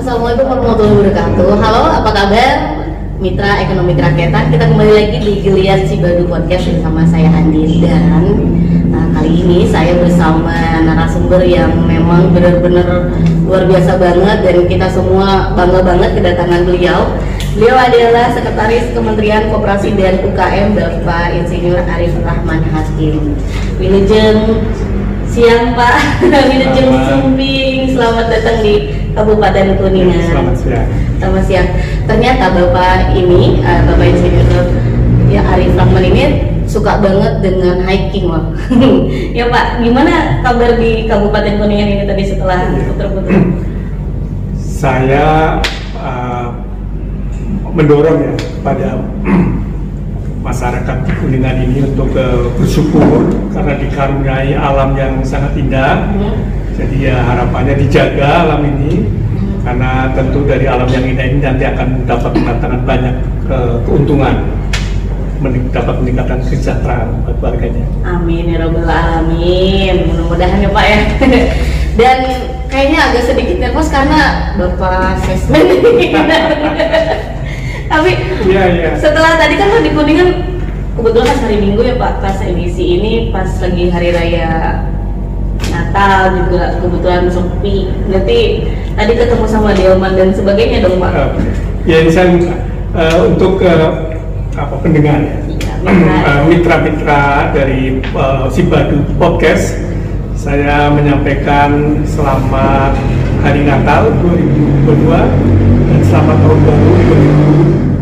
Assalamualaikum warahmatullahi wabarakatuh. Halo, apa kabar Mitra Ekonomi Kerakyatan? Kita kembali lagi di Giliat Cibadu Podcast bersama saya Andi. Dan kali ini saya bersama narasumber yang memang benar-benar luar biasa banget, dan kita semua bangga banget kedatangan beliau. Beliau adalah Sekretaris Kementerian Koperasi dan UKM Bapak Insinyur Arif Rahman Hakim. Wilujeng siang Pak, Wilujeng Sumbing, selamat datang di Kabupaten Kuningan. Selamat siang. Selamat siang. Ternyata Bapak ini, Bapak Insinyur ya Arif Rahman ini suka banget dengan hiking loh. Ya Pak, gimana kabar di Kabupaten Kuningan ini tadi setelah puter-puter? Saya mendorong ya pada masyarakat di Kuningan ini untuk bersyukur karena dikaruniai alam yang sangat indah. Jadi ya harapannya dijaga alam ini, karena tentu dari alam yang indah ini nanti akan dapat mendatangkan banyak keuntungan, dapat meningkatkan kesejahteraan buat warganya. Amin ya rabbal alamin. Mudah-mudahan ya Pak ya. Dan kayaknya agak sedikit nervous karena Bapak sesmen. Tapi Iya. setelah tadi kan di Kuningan kebetulan pas hari Minggu ya Pak, pas edisi ini pas lagi hari raya Natal juga kebetulan sepi. Berarti tadi ketemu sama Delman dan sebagainya dong Pak. Ya ini saya untuk pendengar ya. Mitra-mitra dari Cibadu Podcast, saya menyampaikan selamat Hari Natal 2022 dan selamat Tahun Baru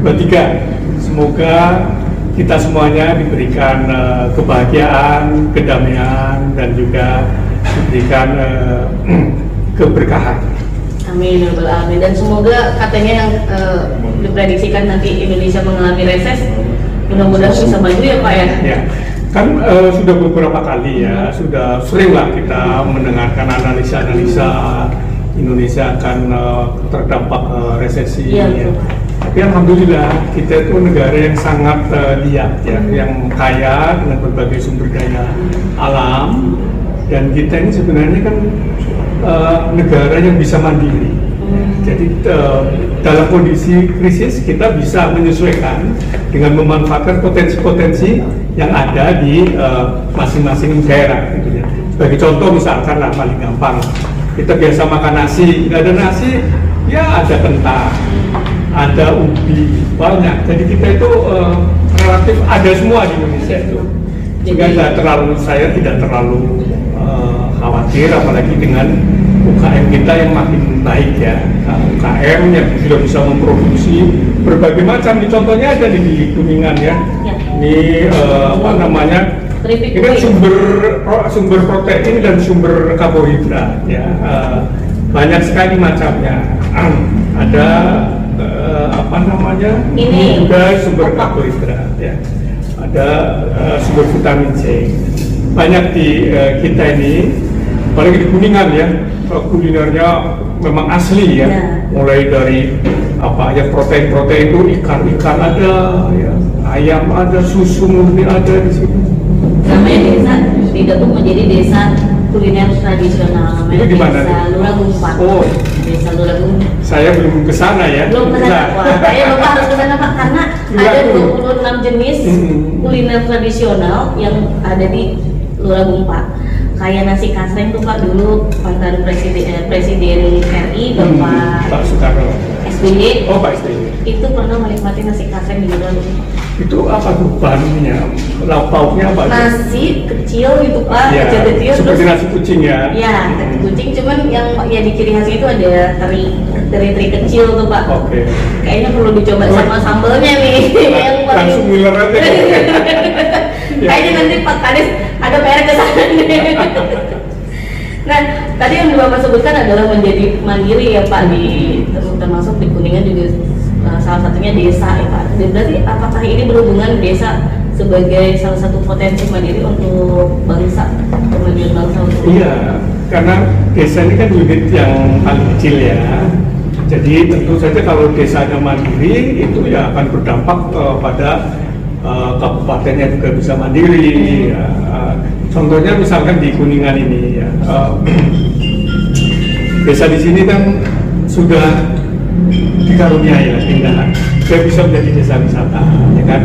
2023. Semoga kita semuanya diberikan kebahagiaan, kedamaian, dan juga diberikan keberkahan. Amin ya rabbal alamin. Dan semoga katanya yang diprediksikan nanti Indonesia mengalami reses, mudah-mudahan bisa maju ya Pak ya. Ya, kan sudah beberapa kali ya, sudah sering lah kita mendengarkan analisa-analisa Indonesia akan terdampak resesi. Iya, ya. Tapi alhamdulillah kita itu negara yang sangat liat ya, yang kaya dengan berbagai sumber daya alam, dan kita ini sebenarnya kan negara yang bisa mandiri. Jadi dalam kondisi krisis kita bisa menyesuaikan dengan memanfaatkan potensi-potensi yang ada di masing-masing daerah gitu ya. Sebagai contoh misalkan lah paling gampang, kita biasa makan nasi, nggak ada nasi ya ada kentang, ada ubi, banyak. Jadi kita itu relatif ada semua di Indonesia itu. Sehingga saya tidak terlalu khawatir, apalagi dengan UKM kita yang makin baik ya. UKM yang sudah bisa memproduksi berbagai macam. Di contohnya ada di Kuningan ya. Ini ini kan sumber protein dan sumber karbohidrat ya. Banyak sekali macamnya. Ada ini juga sumber karbohidrat ya. Ada sumber vitamin C. Banyak di kita ini, apalagi di Kuningan ya, kulinernya memang asli ya. Mulai dari protein itu ikan ada ya, ayam ada, susu murni ada di sini. Namanya desa Didatung menjadi desa kuliner tradisional, namanya Desa Luragumpak. Oh, Desa Luragumpak. saya belum ke sana ya. Belum ke sana. Wah, kayaknya Bapak harus ke sana Pak, karena ada 26 jenis kuliner tradisional yang ada di Luragumpak. Kayak nasi kasreng tuh Pak, dulu mantan Presiden RI Bapak Soekarno. SBY. Oh, Pak SBY. Itu pernah menikmati nasi kasreng di Luragumpak. Itu apa tuh bahannya? Lauk pauknya apa? Nasi kecil gitu Pak, Ya, kecil-kecil. seperti nasi kucing ya. Iya, nasi kucing, cuman yang ya di ciri khasnya itu ada teri kecil tuh Pak. Oke. Kayaknya perlu dicoba sama sambelnya nih. Yang paling Langsung ngiler aja. kayaknya nanti Pak Kadis ada PR ke sana nih. Nah, tadi yang Bapak sebutkan adalah menjadi mandiri ya Pak, termasuk di Kuningan juga salah satunya desa ya Pak. Berarti apakah ini berhubungan desa sebagai salah satu potensi mandiri untuk bangsa, kemajuan bangsa? Iya, karena desa ini kan unit yang paling kecil ya. Jadi tentu saja kalau desanya mandiri itu ya akan berdampak pada kabupatennya juga bisa mandiri. Ya. Contohnya misalkan di Kuningan ini ya, desa di sini kan sudah dikaruniai lah keindahan, dia bisa menjadi desa wisata, ya kan?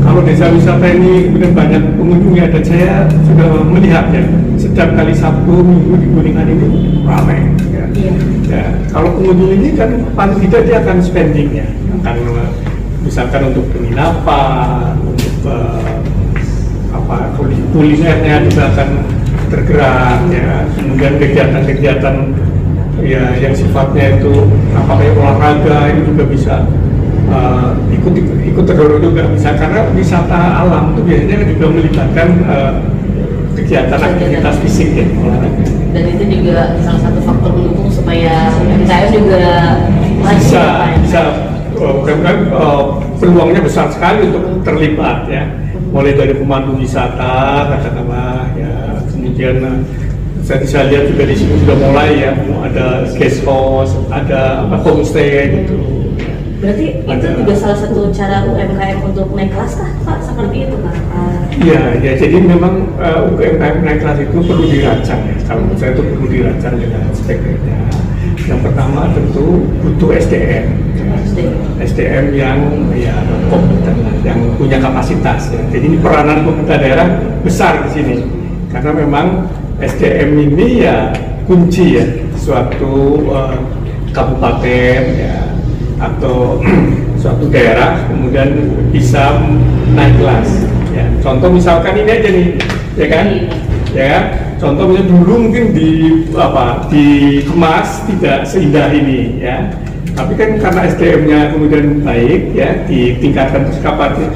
Kalau desa wisata ini kemudian banyak pengunjungnya, dan saya sudah melihat ya, setiap kali Sabtu Minggu di Kuningan ini ramai. Ya. Ya, kalau pengunjung ini kan paling tidak dia akan spending ya, akan misalkan untuk penginapan, untuk kulinernya juga akan tergerak ya, kemudian kegiatan-kegiatan ya yang sifatnya itu kayak olahraga ini juga bisa ikut terdorong juga, bisa karena wisata alam itu biasanya juga melibatkan kegiatan aktivitas fisik ya, olahraga. Dan itu juga salah satu faktor mendukung supaya UMKM juga bisa peluangnya besar sekali untuk terlibat ya, mulai dari pemandu wisata katakanlah ya, kemudian saya bisa lihat juga di sini sudah mulai ya, ada guest house, ada homestay gitu. Berarti itu juga salah satu cara UMKM untuk naik kelas kah Pak, seperti itu Pak? Iya, ya jadi memang UMKM naik kelas itu perlu dirancang ya. Kalau menurut saya itu perlu dirancang dengan aspeknya. Yang pertama tentu butuh SDM. SDM yang ya kompeten, yang punya kapasitas ya. Jadi ini peranan pemerintah daerah besar di sini. Karena memang SDM ini ya kunci ya suatu kabupaten ya, atau suatu daerah kemudian bisa naik kelas ya. Contoh misalkan ini aja nih ya kan, ya contoh misalnya dulu mungkin dikemas tidak seindah ini ya, tapi kan karena SDM-nya kemudian baik ya, ditingkatkan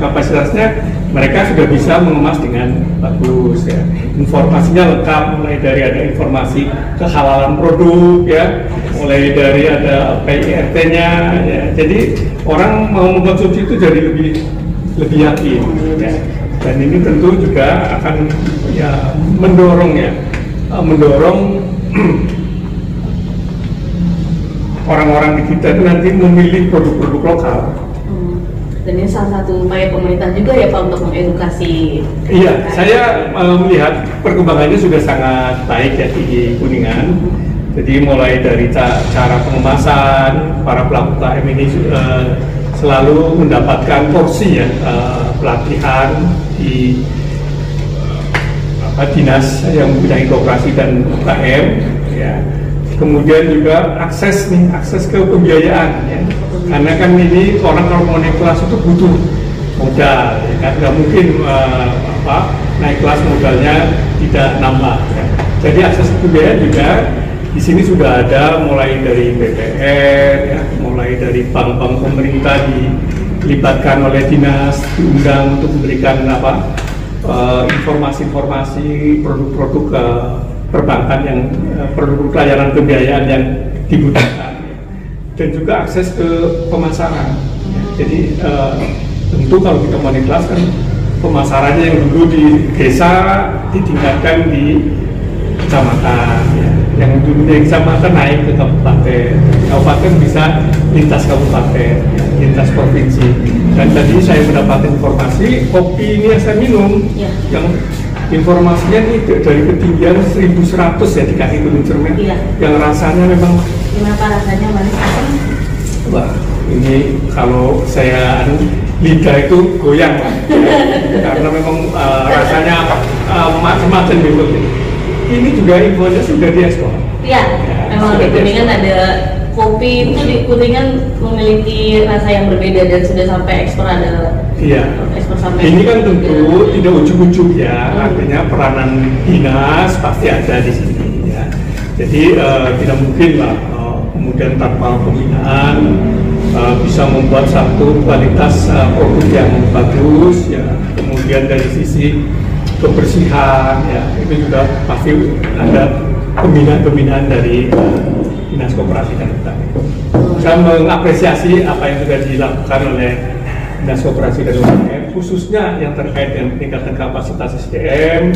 kapasitasnya, mereka sudah bisa mengemas dengan bagus ya. Informasinya lengkap, mulai dari ada informasi kehalalan produk ya, mulai dari ada PIRT-nya ya. Jadi orang mau mengkonsumsi itu jadi lebih yakin ya. Dan ini tentu juga akan ya mendorong orang-orang di kita itu nanti memilih produk-produk lokal. Dan ini salah satu upaya pemerintah juga ya Pak untuk mengedukasi. Iya, saya melihat perkembangannya sudah sangat baik ya di Kuningan. Jadi mulai dari cara pengemasan, para pelaku UKM ini selalu mendapatkan porsi ya, pelatihan di dinas yang mempunyai koperasi dan UKM ya. Kemudian juga akses ke pembiayaan ya. Karena kan ini orang kalau mau naik kelas itu butuh modal ya kan, nggak mungkin naik kelas modalnya tidak nambah ya. Jadi akses ke pembiayaan juga di sini sudah ada, mulai dari BPR ya, mulai dari bank-bank pemerintah dilibatkan oleh dinas, diundang untuk memberikan informasi-informasi produk-produk perbankan yang produk layanan pembiayaan yang dibutuhkan, dan juga akses ke pemasaran. Jadi tentu kalau kita mau naik kelas kan pemasarannya yang dulu di desa ditingkatkan di kecamatan, ya. Yang dulu di kecamatan naik ke kabupaten, kabupaten bisa lintas kabupaten, ya, lintas provinsi. Dan tadi saya mendapat informasi kopi ini yang saya minum, ya, yang informasinya ini dari ketinggian 1100 ya di kaki Gunung Cermet, ya, yang rasanya memang gimana rasanya, manis asam? Wah, ini kalau saya lidah itu goyang ya, karena memang rasanya macam-macam gitu. Ini juga infonya sudah diekspor. Iya, memang di Kuningan ada kopi itu, di Kuningan memiliki rasa yang berbeda dan sudah sampai ekspor, ada. Iya. Ekspor sampai. Ini kan tentu tidak ujuk-ujuk ya, artinya peranan dinas pasti ada di sini ya. Jadi tidak mungkin lah kemudian tanpa pembinaan bisa membuat satu kualitas produk yang bagus ya. Kemudian dari sisi kebersihan ya, itu juga pasti ada pembinaan dari Dinas Koperasi dan UKM. Saya mengapresiasi apa yang sudah dilakukan oleh Dinas Koperasi dan UKM, khususnya yang terkait dengan peningkatan kapasitas SDM,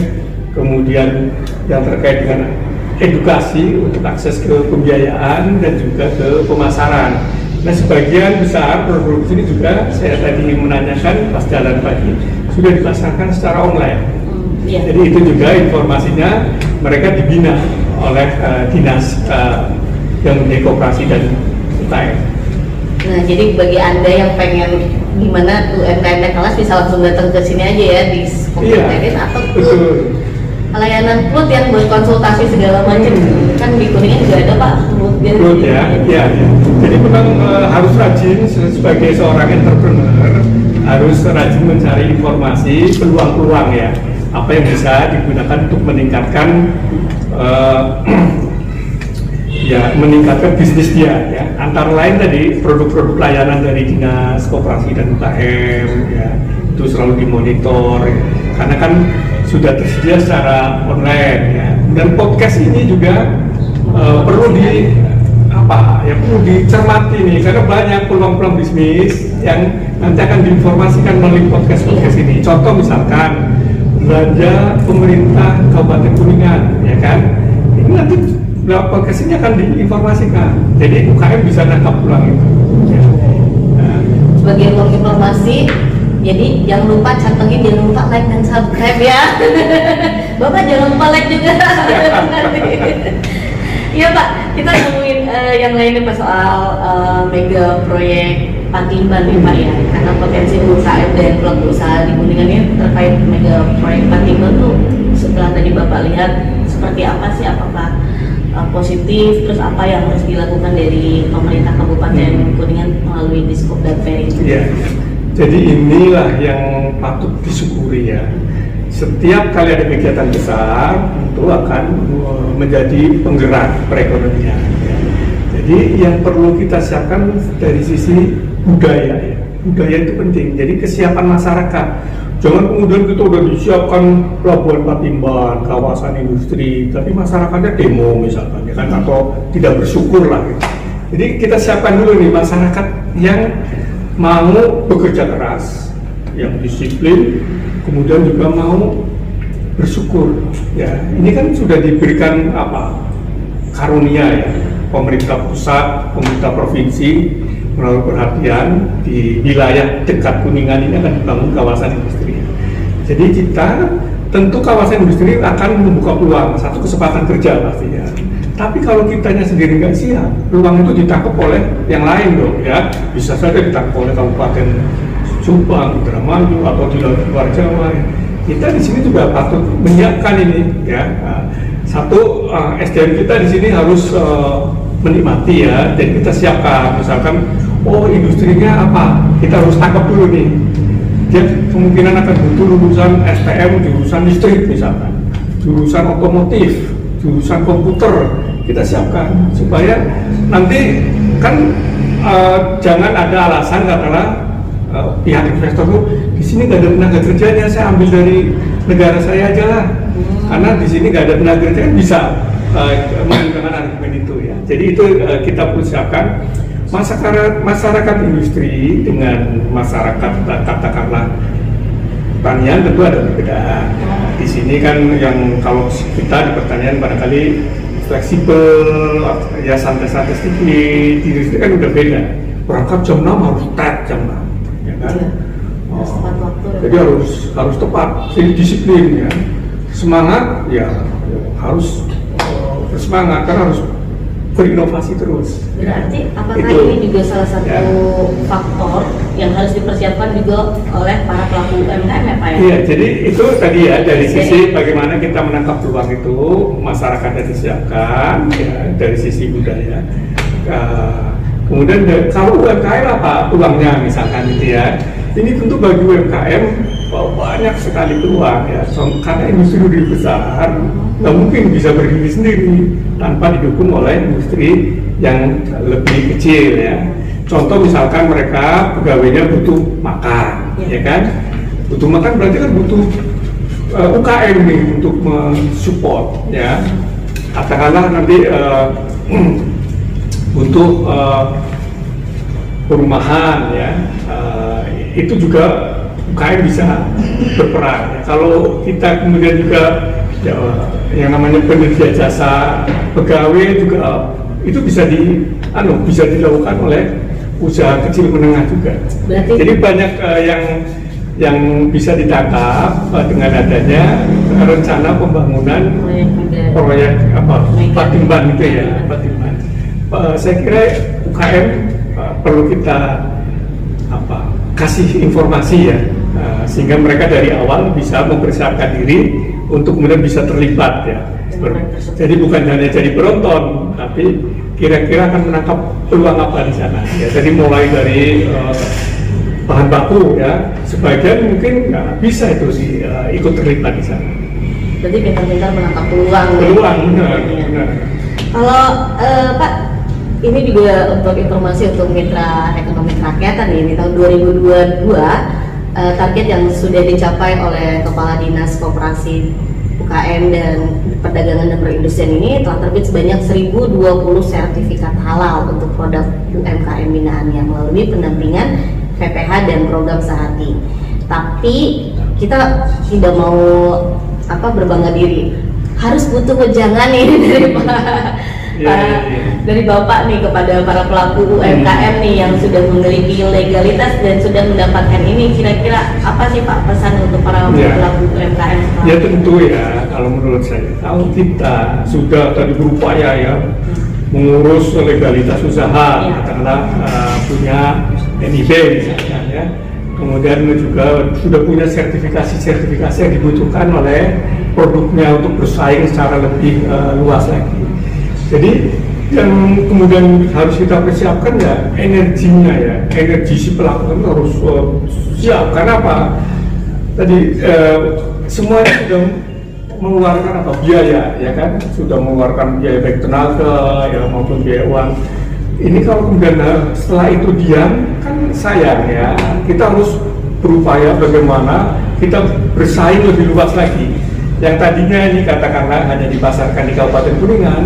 kemudian yang terkait dengan edukasi untuk akses ke pembiayaan dan juga ke pemasaran. Nah, sebagian besar produk ini juga saya tadi menanyakan pas jalan pagi sudah dipasarkan secara online. Jadi itu juga informasinya mereka dibina oleh dinas yang mempunyai koperasi dan UKM. Nah, jadi bagi Anda yang pengen gimana UMKM kelas bisa langsung datang ke sini aja ya di Komputerin atau betul. layanan PLUT yang buat konsultasi segala macam. Kan di Kuningan juga ada Pak PLUT ya. Jadi memang harus rajin sebagai seorang entrepreneur, harus rajin mencari informasi peluang-peluang ya, apa yang bisa digunakan untuk meningkatkan meningkatkan bisnis dia ya. Antara lain tadi produk-produk layanan dari Dinas Koperasi dan UKM ya, itu selalu dimonitor ya. Karena kan sudah tersedia secara online ya. Dan podcast ini juga perlu perlu dicermati nih, karena banyak peluang-peluang bisnis yang nanti akan diinformasikan melalui podcast ini. Contoh misalkan belanja pemerintah Kabupaten Kuningan ya kan, ini nanti podcast ini akan diinformasikan, jadi UKM bisa nangkap peluang itu ya. Sebagai informasi, jadi jangan lupa cantingin, jangan lupa like dan subscribe ya. Bapak jangan lupa like juga. Iya Pak, kita ngomongin yang lainnya Pak soal mega proyek Patimban nih Pak ya, karena potensi UKM dan pelaku usaha di Kuningan ini terkait mega proyek Patimban tuh setelah tadi Bapak lihat seperti apa sih, apakah positif, terus apa yang harus dilakukan dari pemerintah Kabupaten Kuningan melalui Diskop dan Peri? Iya, jadi inilah yang patut disyukuri ya. Setiap kali ada kegiatan besar itu akan menjadi penggerak perekonomian ya. Jadi yang perlu kita siapkan dari sisi budaya ya. Budaya itu penting, jadi kesiapan masyarakat. Jangan kemudian kita udah disiapkan pelabuhan Patimban, kawasan industri, tapi masyarakatnya demo misalkan, ya kan, atau tidak bersyukur lah. Gitu. Jadi kita siapkan dulu nih masyarakat yang mau bekerja keras, yang disiplin, kemudian juga mau bersyukur. Ya, ini kan sudah diberikan karunia ya, pemerintah pusat, pemerintah provinsi menaruh perhatian di wilayah dekat Kuningan ini akan dibangun kawasan industri. Jadi kita tentu kawasan industri akan membuka peluang, satu kesempatan kerja pastinya. Tapi kalau kitanya sendiri nggak siap, peluang itu ditangkap oleh yang lain dong ya. Bisa saja ditangkap oleh Kabupaten Subang, Indramayu atau di luar Jawa. Kita di sini juga patut menyiapkan ini ya. Satu SDM kita di sini harus menikmati ya, dan kita siapkan misalkan industrinya apa, kita harus tangkap dulu nih. Dia kemungkinan akan butuh lulusan STM jurusan listrik misalkan, jurusan otomotif, jurusan komputer, kita siapkan supaya nanti kan jangan ada alasan katakanlah pihak investor tuh di sini nggak ada tenaga kerjanya, saya ambil dari negara saya aja lah, karena di sini nggak ada tenaga kerja, kan bisa menggunakan argumen itu ya. Jadi itu kita perlu siapkan masyarakat industri dengan masyarakat katakanlah pertanian tentu ada perbedaan. Di sini kan yang kalau kita di pertanian barangkali fleksibel, ya santai-santai sedikit. Di industri kan udah beda. Berangkat jam 6 harus jam 6, ya kan? Jadi harus tepat, jadi disiplin ya. Semangat ya harus bersemangat, karena harus berinovasi terus. Berarti apakah ini juga salah satu faktor yang harus dipersiapkan juga oleh para pelaku UMKM ya Pak ya? Iya, jadi itu tadi ya, dari sisi bagaimana kita menangkap peluang itu, masyarakatnya disiapkan ya, dari sisi budaya. Kemudian kalau UMKM apa peluangnya misalkan gitu ya, ini tentu bagi UMKM banyak sekali peluang ya, karena industri lebih besar, nggak mungkin bisa berdiri sendiri tanpa didukung oleh industri yang lebih kecil ya. Contoh misalkan mereka pegawainya butuh makan, ya kan? Butuh makan berarti kan butuh UKM nih untuk mensupport ya. Katakanlah nanti butuh perumahan ya, itu juga UKM bisa berperan. Ya. Kalau kita kemudian juga yang namanya penyedia jasa pegawai juga itu bisa dilakukan oleh usaha kecil menengah juga. Berarti jadi banyak yang bisa ditangkap dengan adanya rencana pembangunan proyek Patimban itu ya, Patimban. saya kira UKM perlu kita kasih informasi ya, sehingga mereka dari awal bisa mempersiapkan diri untuk kemudian bisa terlibat ya. Jadi bukan hanya jadi penonton, tapi kira-kira akan menangkap peluang apa di sana ya. Jadi mulai dari bahan baku ya, sebagian mungkin nggak bisa itu sih ikut terlibat di sana. Berarti pintar-pintar menangkap peluang. Benar. Kalau Pak, ini juga untuk informasi untuk mitra ekonomi kerakyatan ini tahun 2022 target yang sudah dicapai oleh Kepala Dinas Koperasi UKM dan Perdagangan dan Perindustrian ini telah terbit sebanyak 1020 sertifikat halal untuk produk UMKM binaannya melalui pendampingan PPH dan program Sehati. Tapi kita tidak mau berbangga diri, harus butuh wejangan ini dari dari Bapak nih kepada para pelaku UMKM nih yang sudah memiliki legalitas dan sudah mendapatkan ini. Kira-kira apa sih Pak pesan untuk para pelaku UMKM? Ya tentu ya, kalau menurut saya, kalau kita sudah tadi berupaya ya mengurus legalitas usaha, katakanlah punya NIB misalnya ya, kemudian juga sudah punya sertifikasi yang dibutuhkan oleh produknya untuk bersaing secara lebih luas lagi. Jadi yang kemudian harus kita persiapkan ya energinya ya, energi si pelaku itu harus siap. Karena apa? Tadi semuanya sudah mengeluarkan biaya ya kan, sudah mengeluarkan biaya baik tenaga ya maupun biaya uang. Ini kalau kemudian setelah itu diam kan sayang ya. Kita harus berupaya bagaimana kita bersaing lebih luas lagi. Yang tadinya ini katakanlah hanya dipasarkan di Kabupaten Kuningan,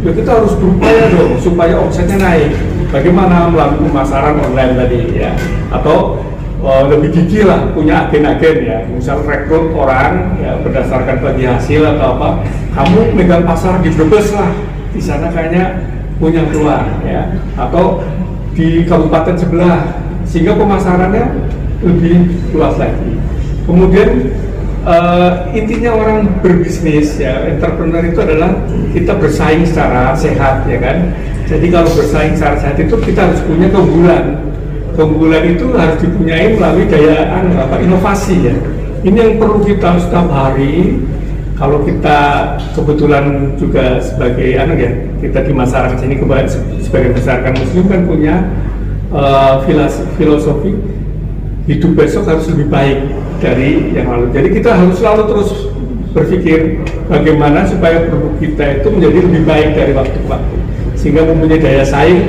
ya kita harus berupaya dong supaya omsetnya naik. Bagaimana melalui pemasaran online tadi ya, atau lebih gigih lah punya agen-agen ya, misal rekrut orang ya berdasarkan bagi hasil atau apa. Kamu megang pasar di Brebes lah, di sana kayaknya punya peluang ya, atau di kabupaten sebelah, sehingga pemasarannya lebih luas lagi. Kemudian intinya orang berbisnis ya, entrepreneur itu adalah kita bersaing secara sehat ya kan. Jadi kalau bersaing secara sehat itu kita harus punya keunggulan. Keunggulan itu harus dipunyai melalui daya inovasi ya. Ini yang perlu kita setiap hari. Kalau kita kebetulan juga sebagai kita di masyarakat sini sebagai masyarakat Muslim kan punya filosofi hidup besok harus lebih baik dari yang lalu. Jadi kita harus selalu terus berpikir bagaimana supaya produk kita itu menjadi lebih baik dari waktu ke waktu, sehingga mempunyai daya saing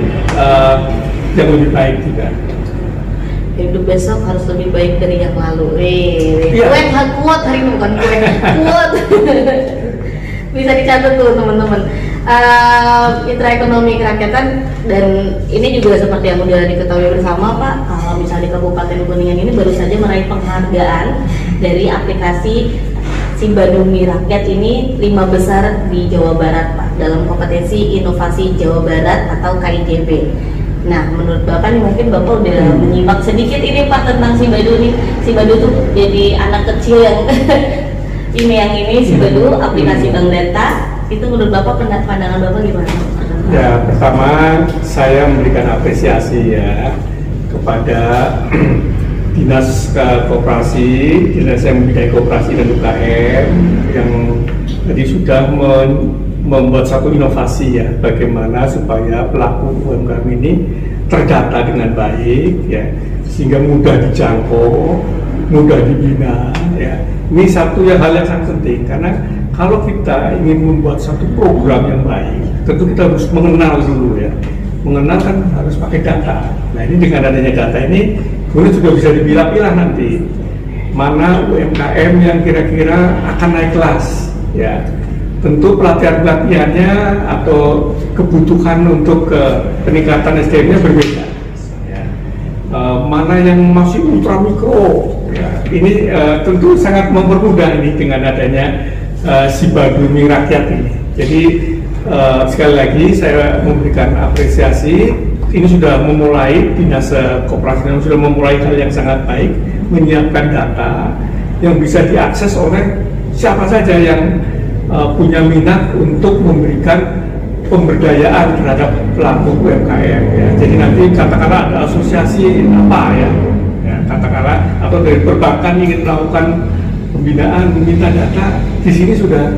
yang lebih baik juga. Hidup besok harus lebih baik dari yang lalu. Kue kuat hari ini, bukan kue kuat. Bisa dicatat tuh teman-teman. Mitra ekonomi kerakyatan, dan ini juga seperti yang sudah diketahui bersama Pak, kalau misalnya di Kabupaten Kuningan ini baru saja meraih penghargaan dari aplikasi Si Badumi Rakyat ini 5 besar di Jawa Barat Pak, dalam kompetensi inovasi Jawa Barat atau KIJB. Nah, menurut Bapak nih, mungkin Bapak udah menyimak sedikit ini Pak tentang Si Badu nih. Si Badu tuh jadi anak kecil yang ini Si Badu, aplikasi Bank Data. Itu menurut Bapak, pandangan Bapak gimana? Ya, pertama saya memberikan apresiasi ya kepada Dinas Koperasi, Dinas yang membidangi Koperasi dan UKM yang tadi sudah membuat satu inovasi ya, bagaimana supaya pelaku UMKM ini terdata dengan baik ya, sehingga mudah dijangkau, mudah dibina ya. Ini satu hal yang sangat penting, karena kalau kita ingin membuat satu program yang baik, tentu kita harus mengenal dulu ya. Mengenal kan harus pakai data. Nah ini dengan adanya data ini, kemudian juga bisa dipilah-pilah nanti mana UMKM yang kira-kira akan naik kelas ya. Tentu pelatihan-pelatihannya atau kebutuhan untuk peningkatan SDM-nya berbeda ya. Mana yang masih ultra mikro ya. Ini tentu sangat mempermudah ini dengan adanya Si Badumi Rakyat ini. Jadi sekali lagi saya memberikan apresiasi. Ini sudah memulai, Dinas Koperasi yang sudah memulai hal yang sangat baik, menyiapkan data yang bisa diakses oleh siapa saja yang punya minat untuk memberikan pemberdayaan terhadap pelaku UMKM ya. Jadi nanti katakanlah ada asosiasi apa ya, katakanlah atau dari perbankan ingin melakukan pembinaan, meminta data, di sini sudah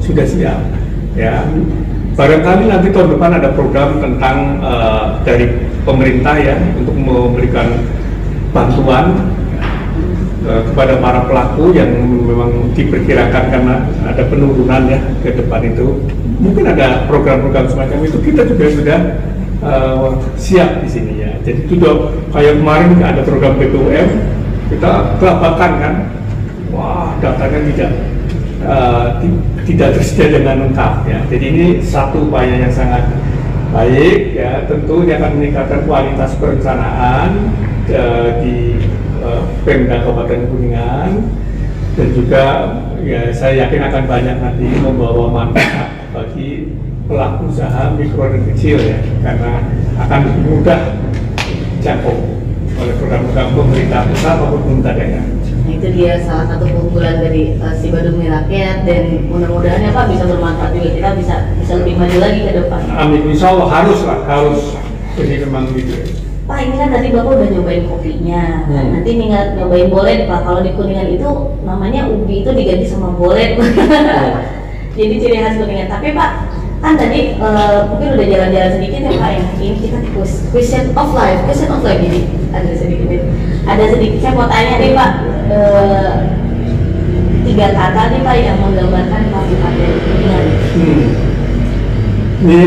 siap ya. Barangkali nanti tahun depan ada program tentang dari pemerintah ya untuk memberikan bantuan kepada para pelaku yang memang diperkirakan karena ada penurunan ya ke depan itu. Mungkin ada program-program semacam itu, kita juga sudah siap di sini ya. Jadi sudah kayak kemarin ada program BPUM, kita kelabakan kan, wah datanya tidak tersedia dengan lengkap ya. Jadi ini satu upaya yang sangat baik ya, tentu dia akan meningkatkan kualitas perencanaan di Pemda Kabupaten Kuningan, dan juga ya saya yakin akan banyak nanti membawa manfaat bagi pelaku usaha mikro dan kecil ya, karena akan lebih mudah dijangkau oleh program-program pemerintah pusat maupun pemerintah daerah. Nah, itu dia salah satu keunggulan dari si Badung Rakyat, dan mudah-mudahan ya Pak bisa bermanfaat juga, kita bisa lebih maju lagi ke depan. Amin, insya Allah harus. Jadi memang gitu. Pak, ini kan tadi Bapak udah nyobain kopinya, nanti tinggal nyobain bolet Pak. Kalau di Kuningan itu namanya ubi itu diganti sama bolet. Jadi ciri khas Kuningan. Tapi Pak, kan tadi mungkin udah jalan-jalan sedikit ya Pak, yang ini kita question of life jadi ada sedikit saya mau tanya nih Pak, 3 kata nih Pak yang menggambarkan Kabupaten Kuningan. Ini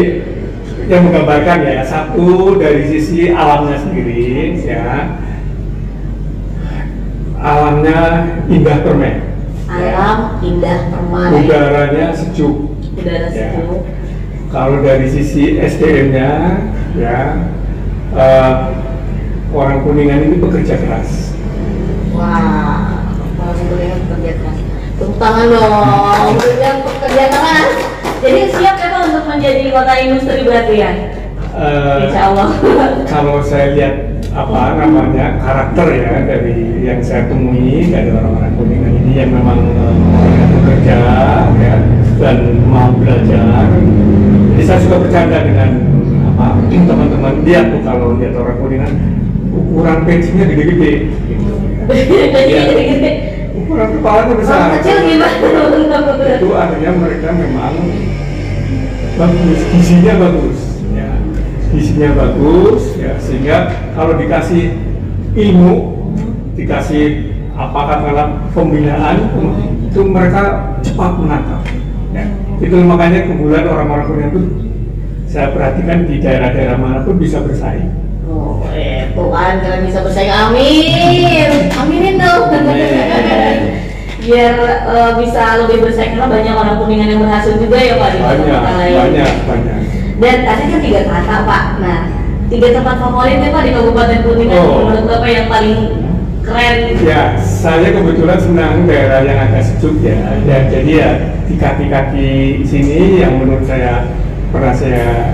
yang menggambarkan ya, satu dari sisi alamnya sendiri ya, alamnya indah permen, indah permai, udaranya sejuk, ya. Kalau dari sisi SDM-nya ya, orang Kuningan ini bekerja keras. Wah, orang Kuningan bekerja keras, tepuk tangan dong. Bekerja keras, jadi siap ya Pak untuk menjadi kota industri berarti ya? Insya Allah. Kalau saya lihat karakter ya dari yang saya temui dari orang-orang Kuningan ini yang memang orangnya bekerja ya, dan mau belajar. Jadi saya suka bercanda dengan teman-teman, lihat tuh kalau lihat orang Kuningan ukuran pensinya gede-gede. Gede-gede. Ukuran kepalanya besar. Kecil gimana? Itu artinya mereka memang bagus, gizinya bagus ya. Gizinya bagus ya, sehingga kalau dikasih ilmu, dikasih katakanlah pembinaan, itu mereka cepat menangkap ya. Itu makanya keunggulan orang-orang Kuningan itu saya perhatikan di daerah-daerah manapun bisa bersaing. Oh, Tuhan kalian bisa bersaing, amin, aminin dong. Biar bisa lebih bersaing, karena banyak orang Kuningan yang berhasil juga ya Pak di kota lain. Banyak. Dan tadi kan 3 kata Pak. Nah, 3 tempat favorit ya Pak di Kabupaten Kuningan, menurut Bapak yang paling keren? Ya, saya kebetulan senang daerah yang agak sejuk ya. Jadi ya di kaki-kaki sini yang menurut saya pernah saya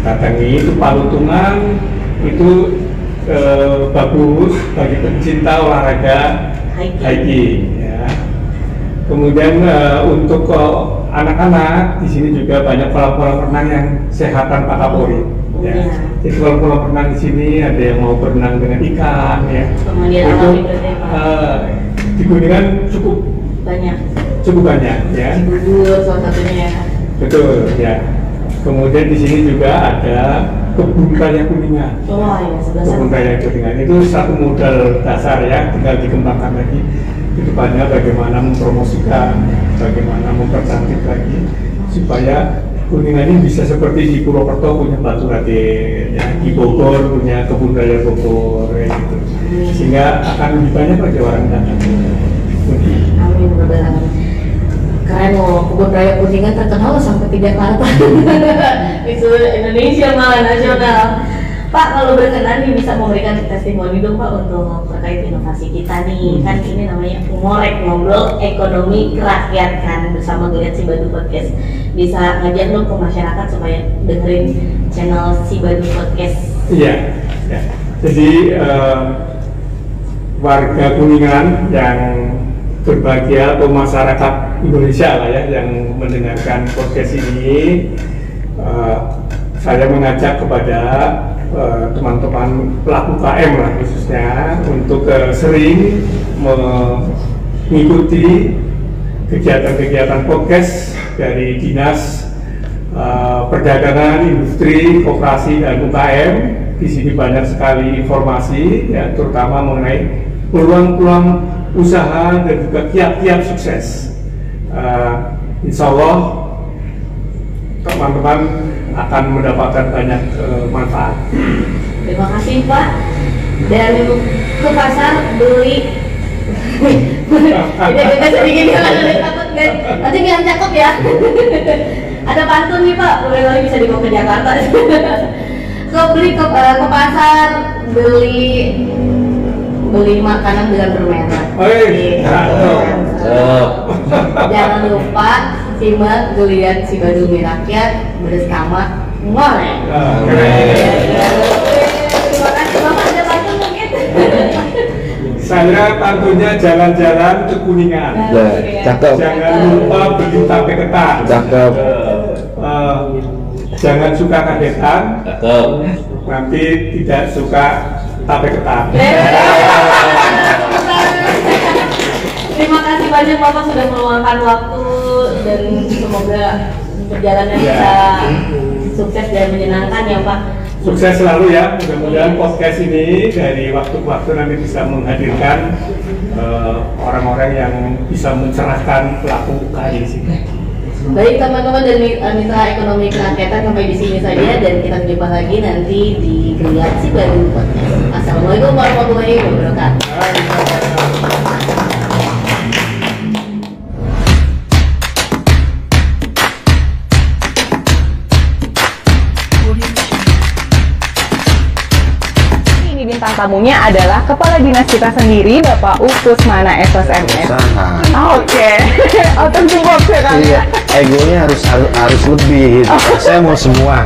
datangi itu Palutungan, itu bagus bagi pencinta olahraga hiking ya. Kemudian untuk anak-anak di sini juga banyak kolam-kolam renang yang sehat tanpa kalori ya. Jadi kolam-kolam renang di sini ada yang mau berenang dengan ikan ya. Itu di Kuningan cukup banyak ya. Cibubur salah satunya. Betul ya. Kemudian di sini juga ada kebun raya Kuningan. Oh iya, kebun raya Kuningan itu satu modal dasar ya, tinggal dikembangkan lagi ke depannya, bagaimana mempromosikan, bagaimana mempercantik lagi supaya Kuningan ini bisa seperti di Purwokerto punya Batu Raden, ya, di Bogor punya kebun raya Bogor, gitu. Sehingga akan lebih banyak lagi orang datang. Amin, mudah-mudahan. Keren loh, kebun raya Kuningan terkenal sampai 3 kata di seluruh Indonesia malah nasional. Pak, kalau berkenan nih bisa memberikan testimoni dong Pak untuk terkait inovasi kita nih. Kan ini namanya ngorek ngobrol ekonomi kerakyatan bersama Geliat Sibadu Podcast. Bisa ngajak dong ke masyarakat supaya dengerin channel Sibadu Podcast. Iya, ya. Jadi warga Kuningan yang berbahagia atau masyarakat Indonesia lah ya yang mendengarkan podcast ini, saya mengajak kepada teman-teman pelaku KM lah khususnya untuk sering mengikuti kegiatan-kegiatan podcast dari Dinas Perdagangan, Industri, Koperasi, dan UKM. Di sini banyak sekali informasi, ya, terutama mengenai peluang-peluang usaha dan juga kiat-kiat sukses. Insya Allah teman-teman akan mendapatkan banyak manfaat. Terima kasih Pak. Dan ke pasar beli kita sedikit jangan ada takut kan? Nanti biar cakep ya. Ada pantun nih Pak, boleh bisa dibawa ke Jakarta. Ke pasar beli makanan dengan bermerek. Jangan lupa simak geliat si Badu Rakyat bersama ngoreng. Terima kasih Bapak, ada pantun mungkin? Saya pantunnya jalan-jalan ke Kuningan. Cakep. Jangan lupa beli tape ketan. Cakep. Jangan suka kagetan. Cakep. Nanti tidak suka tape ketan. Terima kasih banyak Bapak sudah meluangkan waktu dan semoga perjalanan bisa sukses dan menyenangkan ya Pak. Sukses selalu ya, mudah-mudahan podcast ini dari waktu ke waktu nanti bisa menghadirkan orang-orang yang bisa mencerahkan pelaku UKM di sini. Baik teman-teman dan mitra ekonomi kerakyatan, sampai di sini saja dan kita jumpa lagi nanti di Geliat si Badu Podcast. Assalamualaikum warahmatullahi wabarakatuh. Bintang tamunya adalah Kepala Dinas kita sendiri, Bapak Ukusmana SSMF. Oke, otak jempol sekali. Iya, egonya harus lebih gitu. Saya mau semua.